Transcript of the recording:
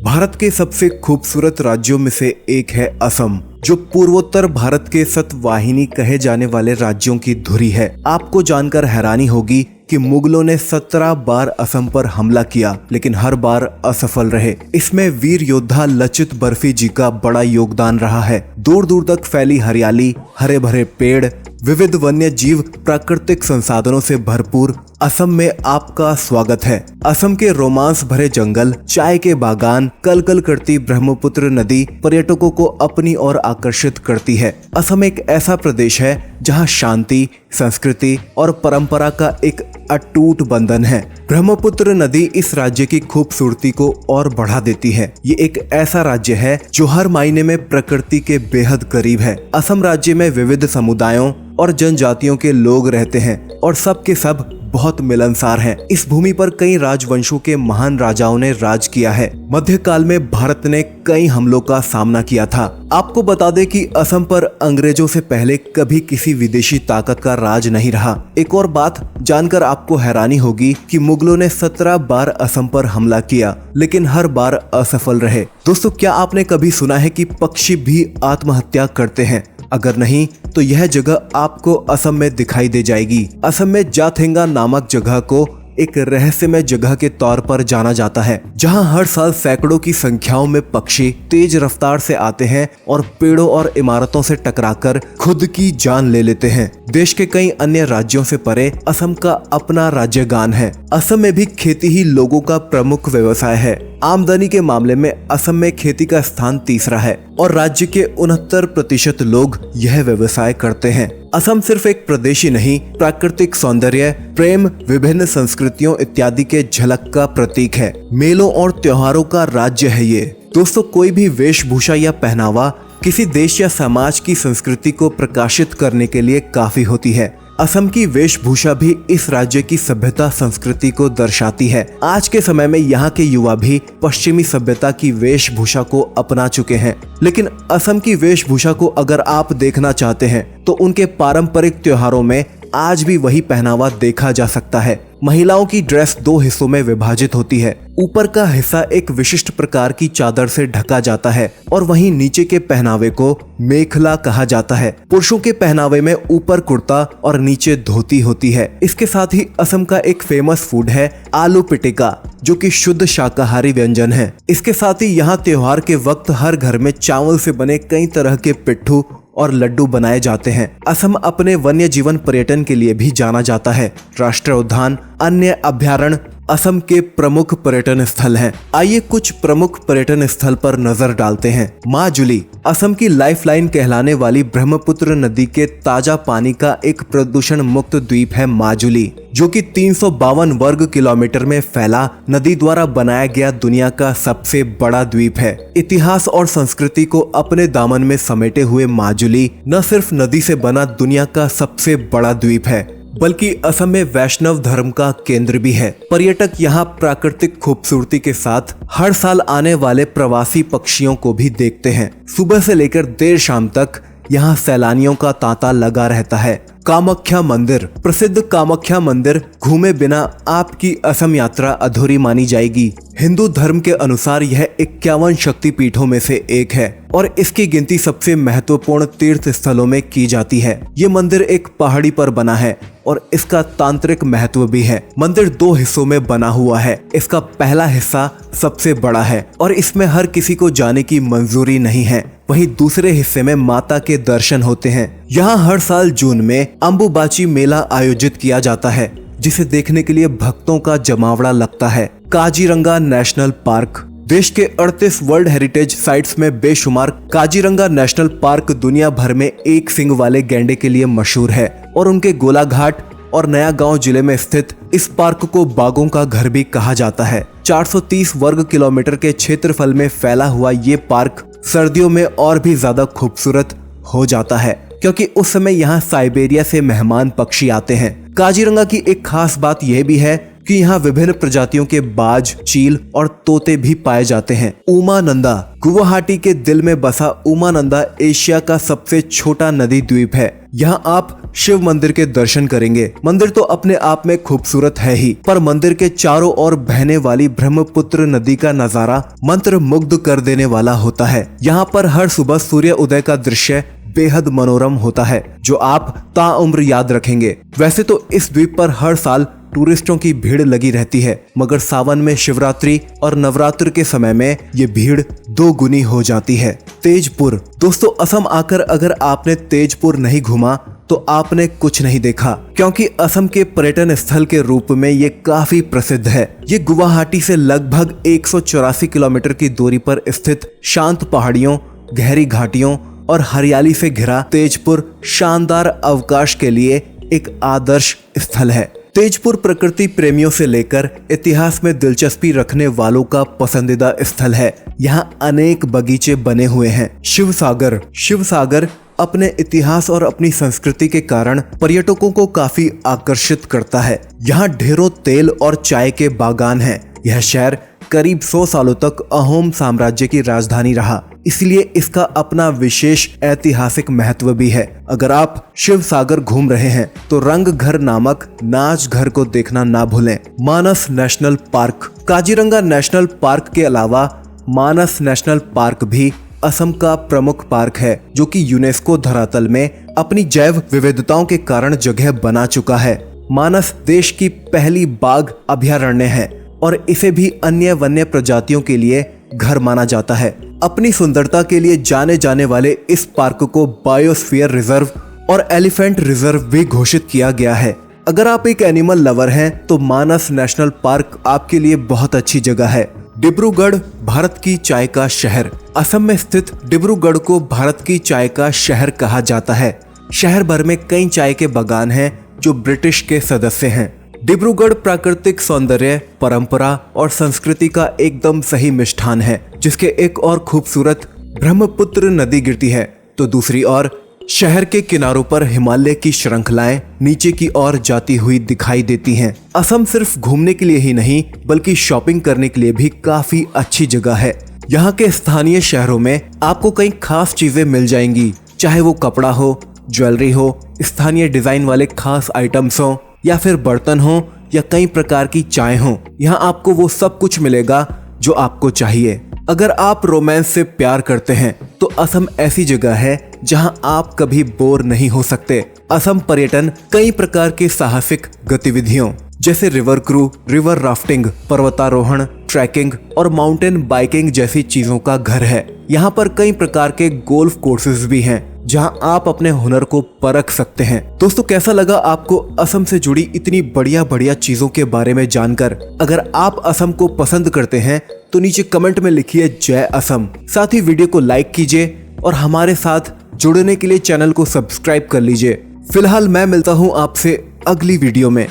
भारत के सबसे खूबसूरत राज्यों में से एक है असम, जो पूर्वोत्तर भारत के सतवाहिनी कहे जाने वाले राज्यों की धुरी है। आपको जानकर हैरानी होगी कि मुगलों ने 17 बार असम पर हमला किया, लेकिन हर बार असफल रहे। इसमें वीर योद्धा लचित बर्फी जी का बड़ा योगदान रहा है। दूर दूर तक फैली हरियाली, हरे भरे पेड़, विविध वन्य जीव, प्राकृतिक संसाधनों से भरपूर असम में आपका स्वागत है। असम के रोमांस भरे जंगल, चाय के बागान, कलकल करती ब्रह्मपुत्र नदी पर्यटकों को अपनी ओर आकर्षित करती है। असम एक ऐसा प्रदेश है जहां शांति, संस्कृति और परंपरा का एक अटूट बंधन है। ब्रह्मपुत्र नदी इस राज्य की खूबसूरती को और बढ़ा देती है। ये एक ऐसा राज्य है जो हर मायने में प्रकृति के बेहद करीब है। असम राज्य में विविध समुदायों और जनजातियों के लोग रहते हैं और सब के सब बहुत मिलनसार हैं। इस भूमि पर कई राजवंशों के महान राजाओं ने राज किया है। मध्यकाल में भारत ने कई हमलों का सामना किया था। आपको बता दें कि असम पर अंग्रेजों से पहले कभी किसी विदेशी ताकत का राज नहीं रहा। एक और बात जानकर आपको हैरानी होगी कि मुगलों ने 17 बार असम पर हमला किया, लेकिन हर बार असफल रहे। दोस्तों, क्या आपने कभी सुना है कि पक्षी भी आत्महत्या करते हैं? अगर नहीं तो यह जगह आपको असम में दिखाई दे जाएगी। असम में जाथेंगा नामक जगह को एक रहस्यमय जगह के तौर पर जाना जाता है, जहां हर साल सैकड़ों की संख्याओं में पक्षी तेज रफ्तार से आते हैं और पेड़ों और इमारतों से टकराकर खुद की जान ले लेते हैं। देश के कई अन्य राज्यों से परे असम का अपना राज्य गान है। असम में भी खेती ही लोगों का प्रमुख व्यवसाय है। आमदनी के मामले में असम में खेती का स्थान तीसरा है और राज्य के 69% लोग यह व्यवसाय करते हैं। असम सिर्फ एक प्रदेश ही नहीं, प्राकृतिक सौंदर्य, प्रेम, विभिन्न संस्कृतियों इत्यादि के झलक का प्रतीक है। मेलों और त्योहारों का राज्य है ये। दोस्तों, कोई भी वेशभूषा या पहनावा किसी देश या समाज की संस्कृति को प्रकाशित करने के लिए काफी होती है। असम की वेशभूषा भी इस राज्य की सभ्यता संस्कृति को दर्शाती है। आज के समय में यहाँ के युवा भी पश्चिमी सभ्यता की वेशभूषा को अपना चुके हैं, लेकिन असम की वेशभूषा को अगर आप देखना चाहते हैं तो उनके पारंपरिक त्योहारों में आज भी वही पहनावा देखा जा सकता है। महिलाओं की ड्रेस 2 हिस्सों में विभाजित होती है। ऊपर का हिस्सा एक विशिष्ट प्रकार की चादर से ढका जाता है और वहीं नीचे के पहनावे को मेखला कहा जाता है। पुरुषों के पहनावे में ऊपर कुर्ता और नीचे धोती होती है। इसके साथ ही असम का एक फेमस फूड है आलू पिटिका, जो कि शुद्ध शाकाहारी व्यंजन है। इसके साथ ही यहाँ त्योहार के वक्त हर घर में चावल से बने कई तरह के पिट्ठू और लड्डू बनाए जाते हैं। असम अपने वन्य जीवन पर्यटन के लिए भी जाना जाता है। राष्ट्रीय उद्यान, अन्य अभयारण्य असम के प्रमुख पर्यटन स्थल हैं। आइए कुछ प्रमुख पर्यटन स्थल पर नजर डालते हैं। माजुली असम की लाइफलाइन कहलाने वाली ब्रह्मपुत्र नदी के ताजा पानी का एक प्रदूषण मुक्त द्वीप है माजुली, जो कि 352 वर्ग किलोमीटर में फैला नदी द्वारा बनाया गया दुनिया का सबसे बड़ा द्वीप है। इतिहास और संस्कृति को अपने दामन में समेटे हुए माजुली न सिर्फ नदी से बना दुनिया का सबसे बड़ा द्वीप है, बल्कि असम में वैष्णव धर्म का केंद्र भी है। पर्यटक यहाँ प्राकृतिक खूबसूरती के साथ हर साल आने वाले प्रवासी पक्षियों को भी देखते हैं। सुबह से लेकर देर शाम तक यहाँ सैलानियों का तांता लगा रहता है। कामाख्या मंदिर, प्रसिद्ध कामाख्या मंदिर घूमे बिना आपकी असम यात्रा अधूरी मानी जाएगी। हिंदू धर्म के अनुसार यह 51 शक्तिपीठों में से एक है और इसकी गिनती सबसे महत्वपूर्ण तीर्थ स्थलों में की जाती है। ये मंदिर एक पहाड़ी पर बना है और इसका तांत्रिक महत्व भी है। मंदिर 2 हिस्सों में बना हुआ है। इसका पहला हिस्सा सबसे बड़ा है और इसमें हर किसी को जाने की मंजूरी नहीं है। वहीं दूसरे हिस्से में माता के दर्शन होते हैं। यहाँ हर साल जून में अंबुबाची मेला आयोजित किया जाता है, जिसे देखने के लिए भक्तों का जमावड़ा लगता है। काजीरंगा नेशनल पार्क, देश के 38 वर्ल्ड हेरिटेज साइट्स में बेशुमार काजीरंगा नेशनल पार्क दुनिया भर में एक सींग वाले गैंडे के लिए मशहूर है और उनके गोलाघाट और नया गांव जिले में स्थित इस पार्क को बाघों का घर भी कहा जाता है। 430 वर्ग किलोमीटर के क्षेत्रफल में फैला हुआ ये पार्क सर्दियों में और भी ज्यादा खूबसूरत हो जाता है, क्योंकि उस समय यहाँ साइबेरिया से मेहमान पक्षी आते हैं। काजीरंगा की एक खास बात यह भी है कि यहाँ विभिन्न प्रजातियों के बाज, चील और तोते भी पाए जाते हैं। उमानंदा, गुवाहाटी के दिल में बसा उमानंदा एशिया का सबसे छोटा नदी द्वीप है। यहाँ आप शिव मंदिर के दर्शन करेंगे। मंदिर तो अपने आप में खूबसूरत है ही, पर मंदिर के चारों ओर बहने वाली ब्रह्मपुत्र नदी का नजारा मंत्र मुग्ध कर देने वाला होता है। यहाँ पर हर सुबह सूर्य उदय का दृश्य बेहद मनोरम होता है, जो आप ताउम्र याद रखेंगे। वैसे तो इस द्वीप पर हर साल टूरिस्टों की भीड़ लगी रहती है, मगर सावन में शिवरात्रि और नवरात्र के समय में ये भीड़ 2 गुनी हो जाती है। तेजपुर दोस्तों, असम आकर अगर आपने तेजपुर नहीं घूमा तो आपने कुछ नहीं देखा, क्योंकि असम के पर्यटन स्थल के रूप में ये काफी प्रसिद्ध है। ये गुवाहाटी से लगभग 184 किलोमीटर की दूरी पर स्थित शांत पहाड़ियों, गहरी घाटियों और हरियाली से घिरा तेजपुर शानदार अवकाश के लिए एक आदर्श स्थल है। तेजपुर प्रकृति प्रेमियों से लेकर इतिहास में दिलचस्पी रखने वालों का पसंदीदा स्थल है। यहाँ अनेक बगीचे बने हुए हैं। शिवसागर अपने इतिहास और अपनी संस्कृति के कारण पर्यटकों को काफी आकर्षित करता है। यहाँ ढेरों तेल और चाय के बागान हैं। यह शहर करीब 100 सालों तक अहोम साम्राज्य की राजधानी रहा, इसलिए इसका अपना विशेष ऐतिहासिक महत्व भी है। अगर आप शिवसागर घूम रहे हैं तो रंग घर नामक नाच घर को देखना ना भूलें। Manas national park, Kaziranga national park के अलावा मानस नेशनल पार्क भी असम का प्रमुख पार्क है, जो कि यूनेस्को धरातल में अपनी जैव विविधताओं के कारण जगह बना चुका है। मानस देश की पहली बाघ अभयारण्य है और इसे भी अन्य वन्य प्रजातियों के लिए घर माना जाता है। अपनी सुंदरता के लिए जाने जाने वाले इस पार्क को बायोस्फीयर रिजर्व और एलिफेंट रिजर्व भी घोषित किया गया है। अगर आप एक एनिमल लवर हैं तो मानस नेशनल पार्क आपके लिए बहुत अच्छी जगह है। डिब्रूगढ़, भारत की चाय का शहर। असम में स्थित डिब्रूगढ़ को भारत की चाय का शहर कहा जाता है। शहर भर में कई चाय के बागान हैं जो ब्रिटिश के सदस्य हैं। डिब्रूगढ़ प्राकृतिक सौंदर्य, परंपरा और संस्कृति का एकदम सही मिष्ठान है, जिसके एक और खूबसूरत ब्रह्मपुत्र नदी गिरती है तो दूसरी ओर शहर के किनारों पर हिमालय की श्रृंखलाएं नीचे की ओर जाती हुई दिखाई देती हैं। असम सिर्फ घूमने के लिए ही नहीं बल्कि शॉपिंग करने के लिए भी काफी अच्छी जगह है। यहाँ के स्थानीय शहरों में आपको कई खास चीजें मिल जाएंगी, चाहे वो कपड़ा हो, ज्वेलरी हो, स्थानीय डिजाइन वाले खास आइटम्स हो या फिर बर्तन हो या कई प्रकार की चाय हो। यहाँ आपको वो सब कुछ मिलेगा जो आपको चाहिए। अगर आप रोमांस से प्यार करते हैं तो असम ऐसी जगह है जहाँ आप कभी बोर नहीं हो सकते। असम पर्यटन कई प्रकार की साहसिक गतिविधियों जैसे रिवर क्रू, रिवर राफ्टिंग, पर्वतारोहण, ट्रैकिंग और माउंटेन बाइकिंग जैसी चीजों का घर है। यहाँ पर कई प्रकार के गोल्फ कोर्सेज भी हैं जहाँ आप अपने हुनर को परख सकते हैं। दोस्तों, कैसा लगा आपको असम से जुड़ी इतनी बढ़िया बढ़िया चीजों के बारे में जानकर? अगर आप असम को पसंद करते हैं तो नीचे कमेंट में लिखिए जय असम। साथ ही वीडियो को लाइक कीजिए और हमारे साथ जुड़ने के लिए चैनल को सब्सक्राइब कर लीजिए। फिलहाल मैं मिलता हूँ आपसे अगली वीडियो में।